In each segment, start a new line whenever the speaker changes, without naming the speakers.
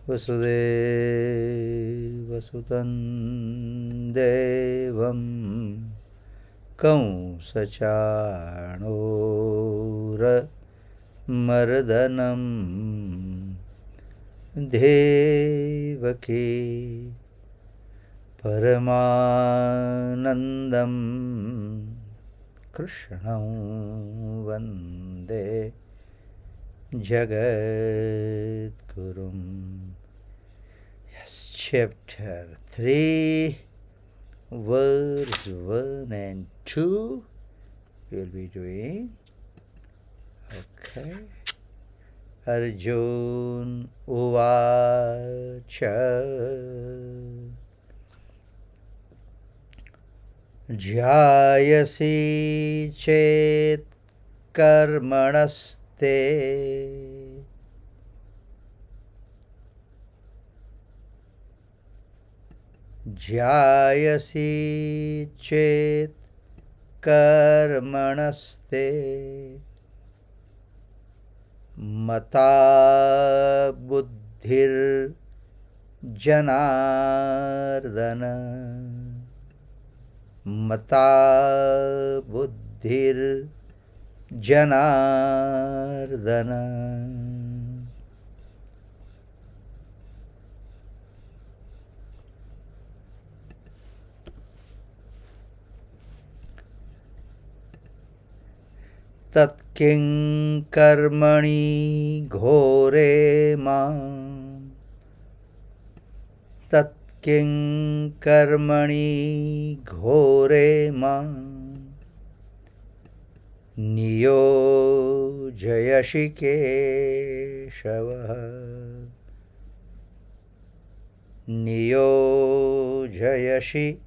वसुदेवसुतं देवं कंसचाणूरमर्दनं देवकी परमानन्दं कृष्णं वन्दे जगद्गुरुं. Yes, chapter 3, verse 1 and 2 we'll be doing. Okay. Arjun Uvacha Jayasi Chet Karmanaste Jayasi Chet Karmanaste Mata Buddhir Janardana Mata Buddhir Janardana. Tat king karmani ghore mam Tat king karmani ghore mam Niyojayashi Keshava Niyojayashi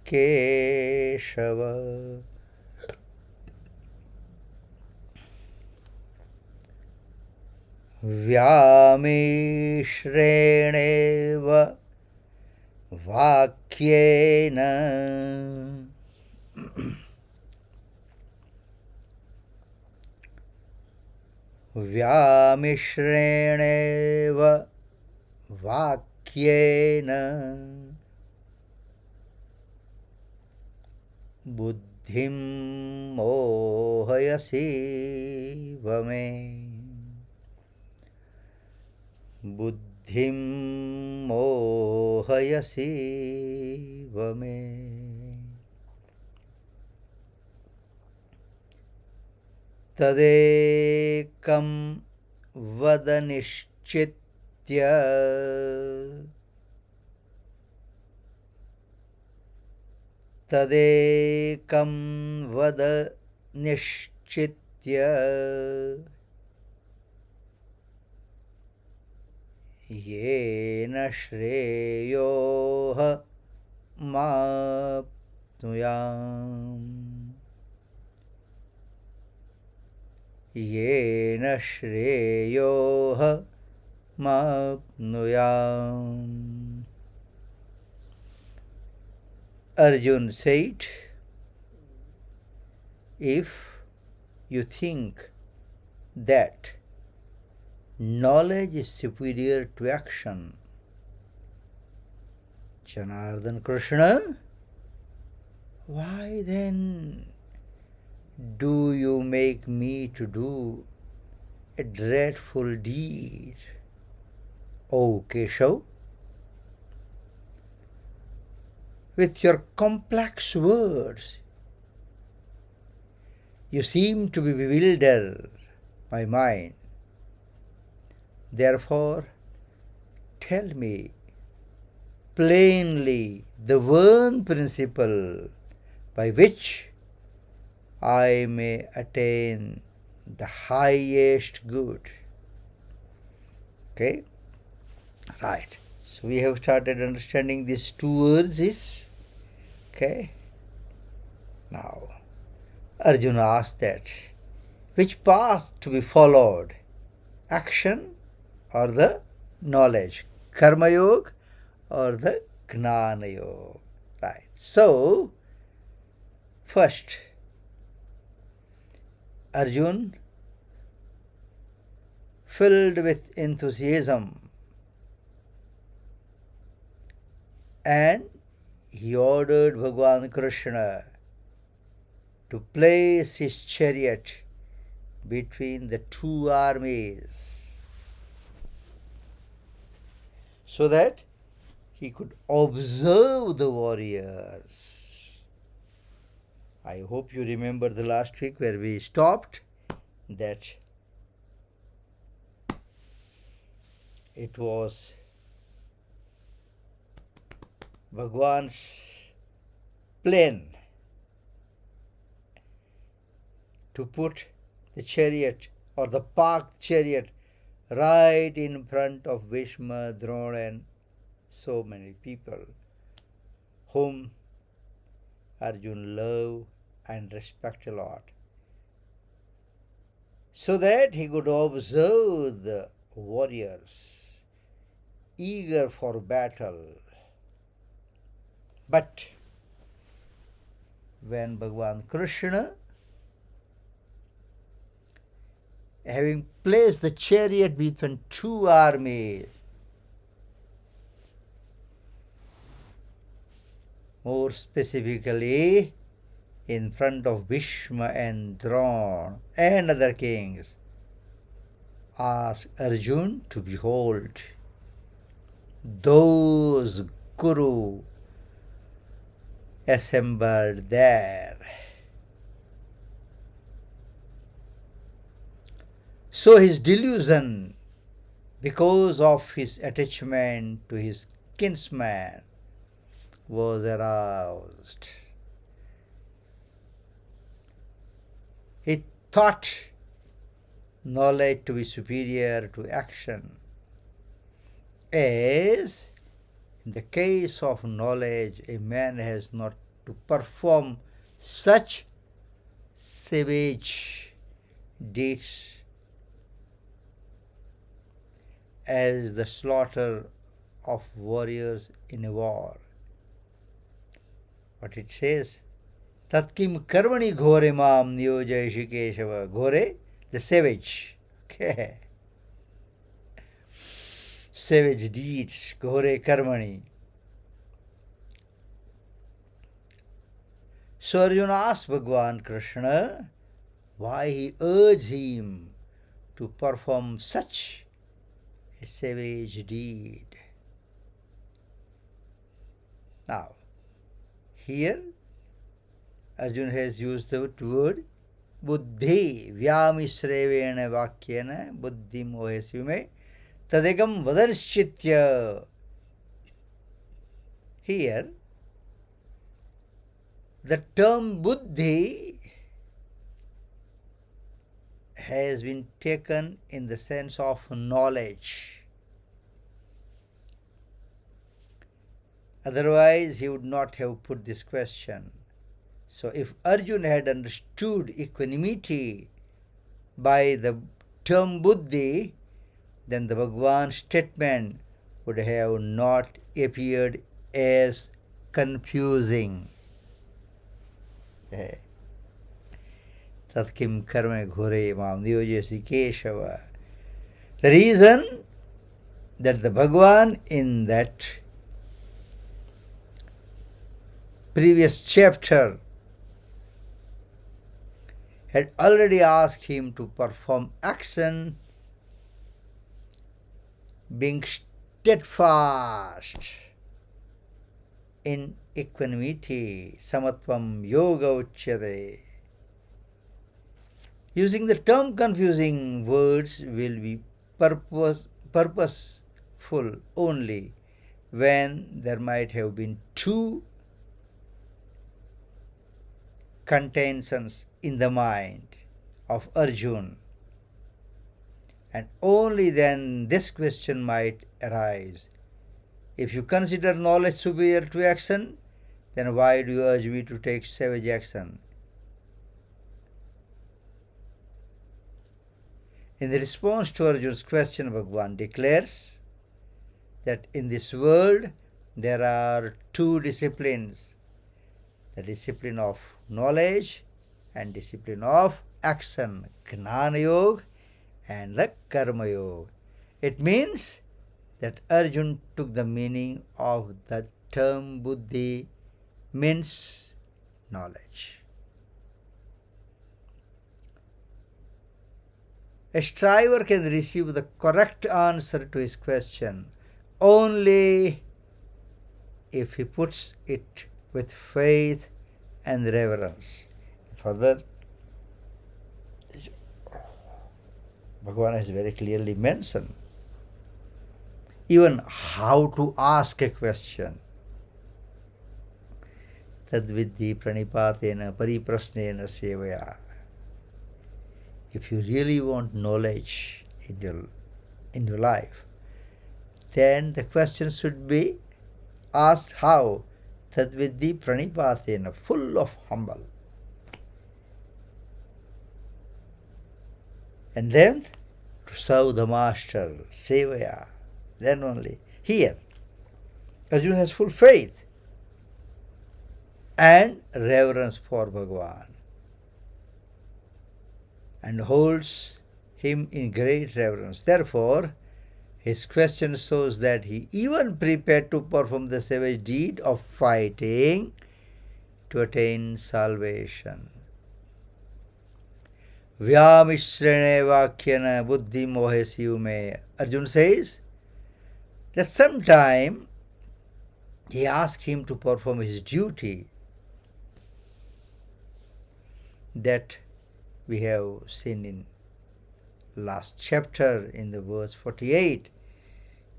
Keshava. Vyamishrenev vakyena Vyamishrenev vakyena buddhim mohayasi vame Buddhim mohayasi vame. Tadekam vadanishchitya Tadekam vadanishchitya Yena shreyoha mapnuyam Yena shreyoha mapnuyam. Arjun said, if you think that knowledge is superior to action, Janardhan Krishna, why then do you make me to do a dreadful deed? O Keshav, with your complex words, you seem to bewilder my mind. Therefore, tell me plainly the one principle by which I may attain the highest good. Okay? Right. So we have started understanding these two verses. Okay? Now, Arjuna asked that, which path to be followed? Action or the knowledge? Karma Yoga or the Gnana Yoga? Right. So, first, Arjun, filled with enthusiasm, And he ordered Bhagwan Krishna to place his chariot between the two armies so that he could observe the warriors. I hope you remember the last week where we stopped, that it was Bhagwan's plan to put the chariot or the parked chariot right in front of Bhishma, Drona, and so many people whom Arjun loved and respect a lot, so that he could observe the warriors eager for battle. But when Bhagwan Krishna, having placed the chariot between two armies, more specifically in front of Bhishma and Drona and other kings, asked Arjun to behold those Kuru assembled there. So his delusion, because of his attachment to his kinsman, was aroused. He thought knowledge to be superior to action, as in the case of knowledge, a man has not to perform such savage deeds as the slaughter of warriors in a war. What it says, Tatkim karmani ghore mam niyojayasi Keshava. Ghore, the savage. Okay. Savage deeds, ghore karmani. So Arjuna asked Bhagwan Krishna why he urged him to perform such a savage deed. Now, here Arjuna has used the word buddhi, vyamisrevena vakyena buddhi mohesime tadekam vadarshitya. Here, the term buddhi has been taken in the sense of knowledge. Otherwise, he would not have put this question. So, if Arjuna had understood equanimity by the term buddhi, then the Bhagwan's statement would have not appeared as confusing. Tatkim karma ghore mam niyojasi Keshava. The reason that the Bhagwan in that previous chapter had already asked him to perform action, being steadfast in equanimity, samatvam yoga uchyate. Using the term confusing words will be purposeful only when there might have been two contentions in the mind of Arjuna, and only then this question might arise. If you consider knowledge superior to action, then why do you urge me to take savage action? In the response to Arjuna's question, Bhagwan declares that in this world there are two disciplines, the discipline of knowledge and discipline of action, Gnana Yoga and the Karma Yoga. It means that Arjuna took the meaning of the term buddhi means knowledge. A striver can receive the correct answer to his question only if he puts it with faith and reverence. Further, Bhagavan has very clearly mentioned even how to ask a question. Tadvidhi pranipatena pariprasnena sevaya. If you really want knowledge in your life, then the question should be asked how? Tadvidhi pranipatena, full of humble. And then to serve the master, sevaya. Then only. Here, Arjuna has full faith and reverence for Bhagavan and holds him in great reverence. Therefore, his question shows that he even prepared to perform the savage deed of fighting to attain salvation. Vyamishrene vakyana buddhi mohesi ume. Arjuna says that sometime he asked him to perform his duty that we have seen in last chapter in the verse 48.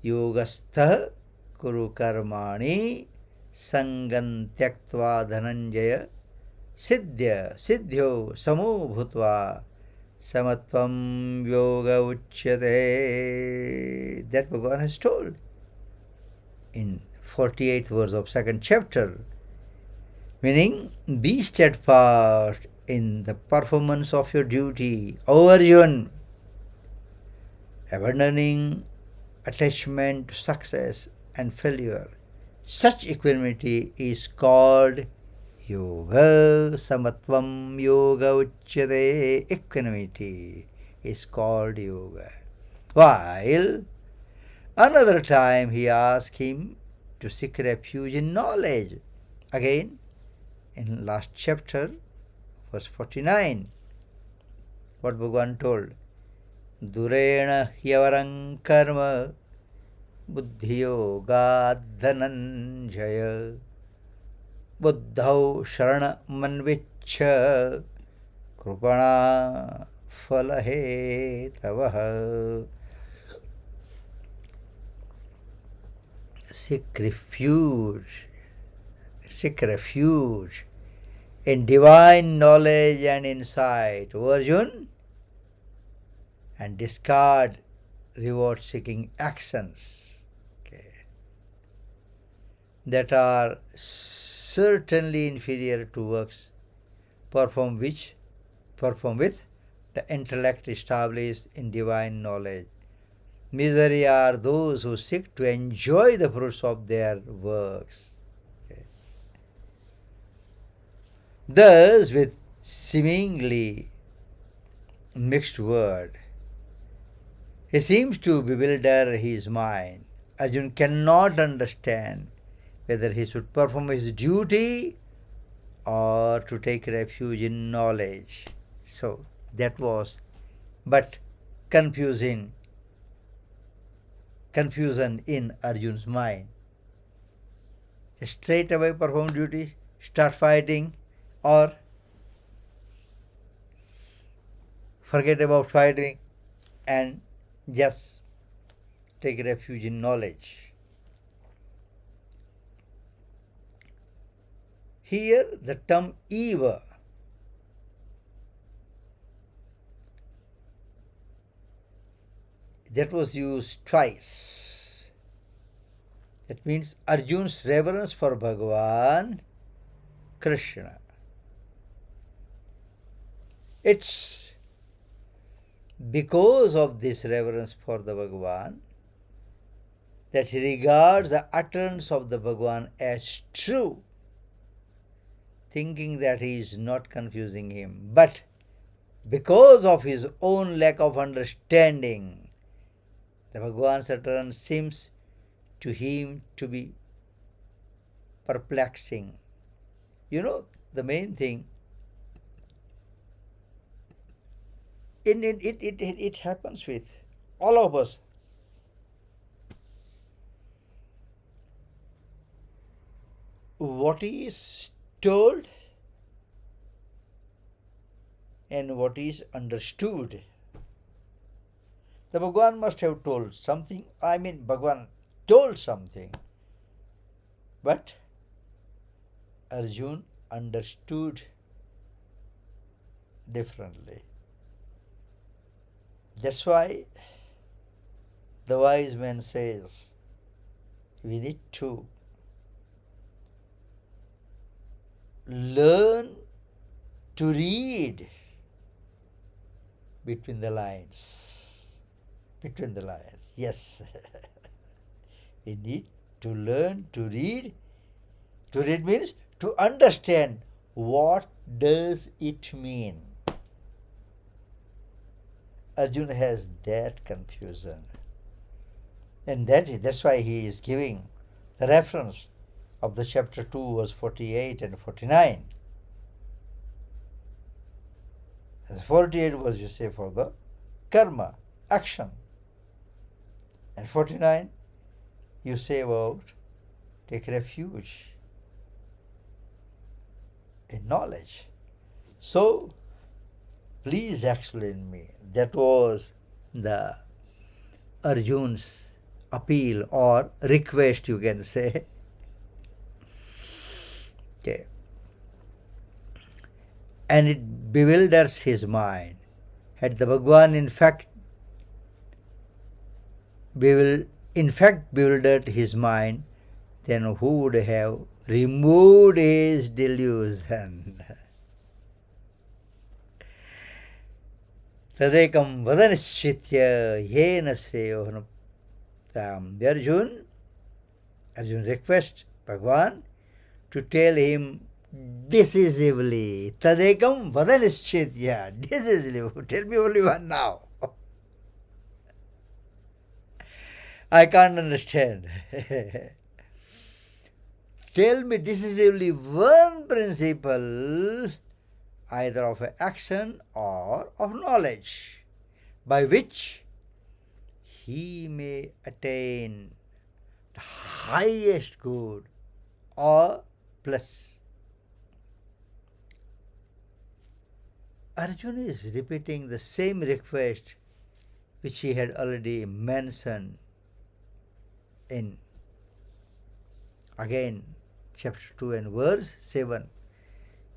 Yogastha kuru karmani sangam tyaktva dhananjaya siddhyo samo bhutva samatvam yoga uchyate. That Bhagavan has told in 48th verse of 2nd chapter, meaning be steadfast in the performance of your duty, O Arjuna, abandoning attachment to success and failure. Such equanimity is called yoga. Samatvam yoga uchyate. Equanimity is called yoga. While another time he asked him to seek refuge in knowledge. Again, in last chapter, verse 49, what Bhagavan told, Durena hyavarang karma buddhiyoga dhananjaya buddhau sharana manvichya krupana falahe tavaha. Seek refuge in divine knowledge and insight, O Arjuna, and discard reward-seeking actions that are certainly inferior to works performed with the intellect established in divine knowledge. Misery are those who seek to enjoy the fruits of their works. Thus, with seemingly mixed word, he seems to bewilder his mind. Arjuna cannot understand whether he should perform his duty or to take refuge in knowledge. So that was but confusion in Arjuna's mind. Straight away perform duty, start fighting, or forget about fighting and just take refuge in knowledge. Here the term eva that was used twice. That means Arjuna's reverence for Bhagavan Krishna. It's because of this reverence for the Bhagavan that he regards the utterance of the Bhagavan as true, thinking that he is not confusing him. But because of his own lack of understanding, the Bhagavan's utterance seems to him to be perplexing. You know, the main thing, it happens with all of us. What is told and what is understood. The Bhagwan must have told something. I mean, Bhagwan told something. But Arjun understood differently. That's why the wise man says we need to learn to read between the lines. Between the lines, yes. We need to learn to read. To read means to understand what does it mean. Arjuna has that confusion. And that's why he is giving the reference of the chapter 2, verse 48 and 49. The 48 was, you say, for the karma, action. And 49, you say about take refuge in knowledge. So, please explain me. That was the Arjun's appeal or request, you can say. Okay. And it bewilders his mind. Had the Bhagwan in fact bewildered his mind, then who would have removed his delusion? Tadekam vadanishchitya yena sreyo tam. Arjun requests Bhagwan to tell him decisively. Tadekam vadanishchitya. Decisively. Tell me only one now. I can't understand. Tell me decisively one principle, either of action or of knowledge, by which he may attain the highest good or bliss. Arjuna is repeating the same request which he had already mentioned in, again, chapter 2 and verse 7.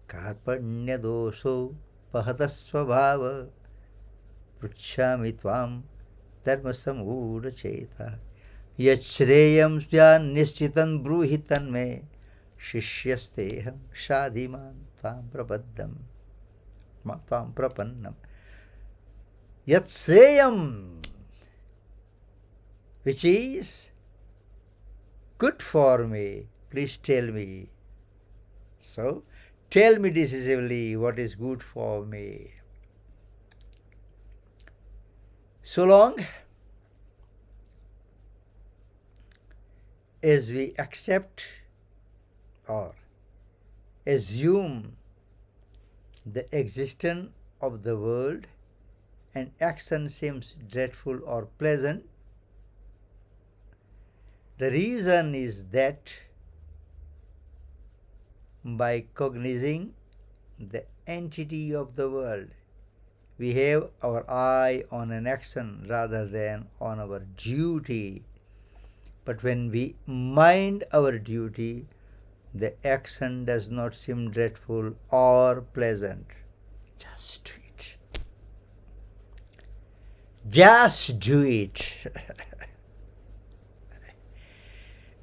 Karpanya dosho pahatasvabhava pruchhami tvam dharma samudha cheta yachreyam syan nishchitan bruhitan me shishyasteham shadhiman tvam prapaddam tvam prapannam. Yachreyam, which is good for me, please tell me. So, tell me decisively what is good for me. So long as we accept or assume the existence of the world and action seems dreadful or pleasant, the reason is that by cognizing the entity of the world, we have our eye on an action rather than on our duty. But when we mind our duty, the action does not seem dreadful or pleasant. Just do it. Just do it.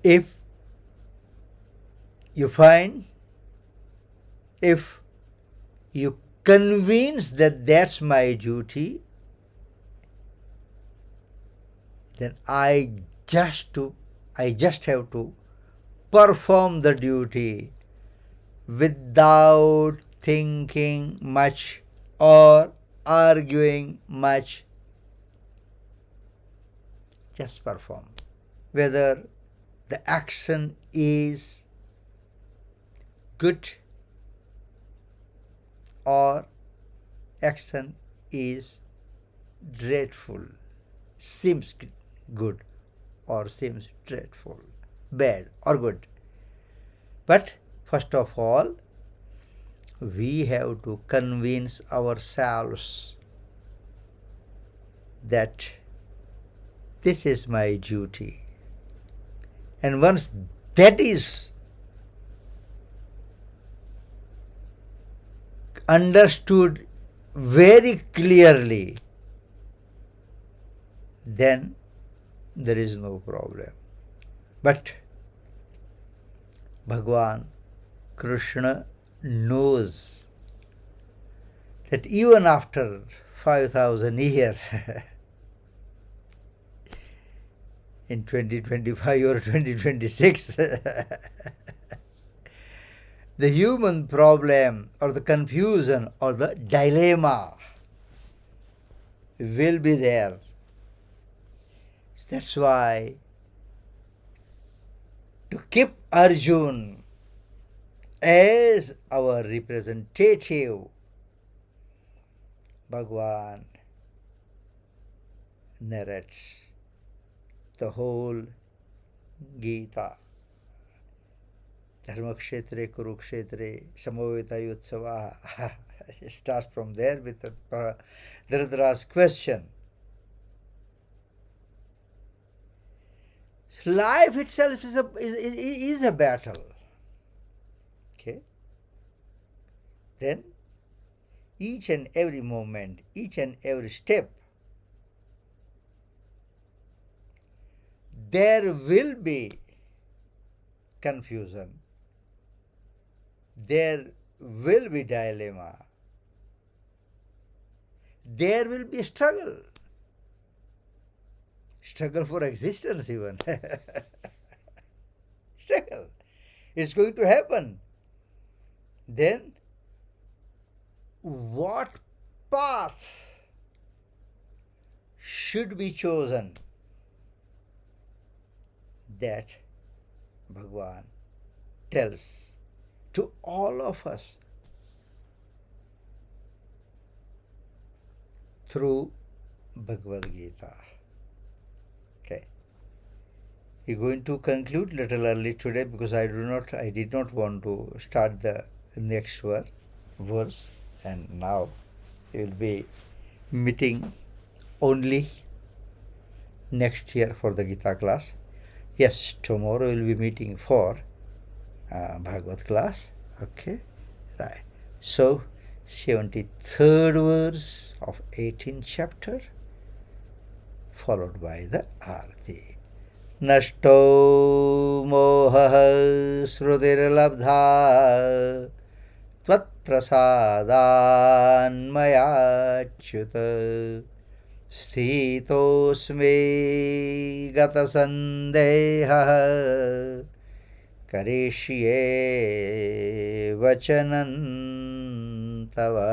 If you find, if you convince that that's my duty, then I just have to perform the duty without thinking much or arguing much. Just perform. Whether the action is good or action is dreadful, seems good or seems dreadful, bad or good. But first of all, we have to convince ourselves that this is my duty. And once that is understood very clearly, then there is no problem. But Bhagwan Krishna knows that even after 5,000 years, in 2025 or 2026, the human problem or the confusion or the dilemma will be there. That's why to keep Arjun as our representative, Bhagwan narrates the whole Geeta. Dharmakshetre Kurukshetre Samaveta Yutsava. Starts from there with Dhritarashtra's question. Life itself is a battle. Okay? Then each and every moment, each and every step, there will be confusion, there will be dilemma, there will be struggle for existence even. Struggle. It's going to happen. Then what path should be chosen? That Bhagwan tells to all of us through Bhagavad Gita. Okay. We're going to conclude a little early today because I did not want to start the next verse, and now we will be meeting only next year for the Gita class. Yes, tomorrow we'll be meeting for Bhagavad class. Okay, right. So, 73rd verse of 18th chapter, followed by the Arti. Nashto moha srutir labdha tvat prasadan maya achyuta Sthitosme gata sandeha karishye vachanam tava.